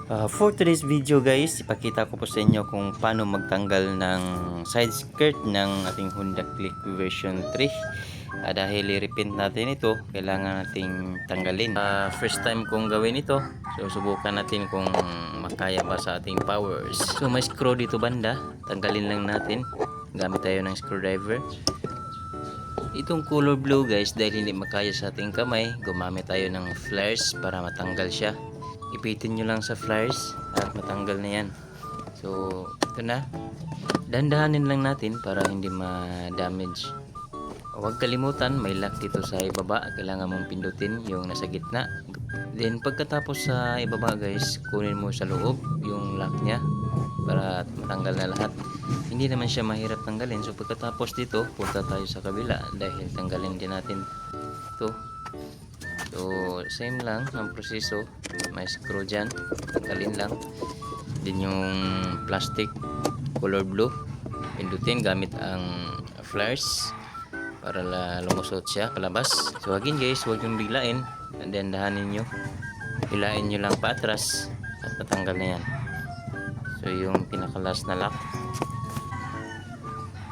For today's video guys, ipakita ko po sa inyo kung paano magtanggal ng side skirt ng ating Honda Click version 3. Dahil i-repaint natin ito, kailangan nating tanggalin. First time kong gawin ito, so subukan natin kung makaya ba sa ating powers. So may screw dito banda, tanggalin lang natin. Gamit tayo ng screwdriver. Itong color blue guys, dahil hindi makaya sa ating kamay, gumamit tayo ng flares para matanggal siya. Ipitin nyo lang sa flares at matanggal na yan. So ito na, dandahanin lang natin para hindi ma-damage. Huwag kalimutan, may lock dito sa ibaba, kailangan mong pindutin yung nasa gitna. Then pagkatapos sa ibaba guys, kunin mo sa loob yung lock nya para matanggal na lahat. Hindi naman siya mahirap tanggalin. So pagkatapos dito, punta tayo sa kabila dahil tanggalin din natin ito. So same lang ang proseso, may screw dyan, tanggalin lang. Din yung plastic color blue, pindutin gamit ang flares para lumusot siya palabas. So again guys, huwag yung biglain, and then dahanin nyo, hilain nyo lang paatras at natanggal na yan. So yung pinaka last na lock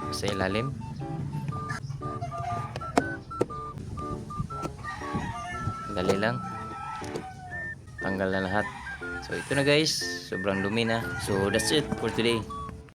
sa ilalim, dali lang, tanggal na lahat. So ito na guys, sobrang dumi na. So that's it for today.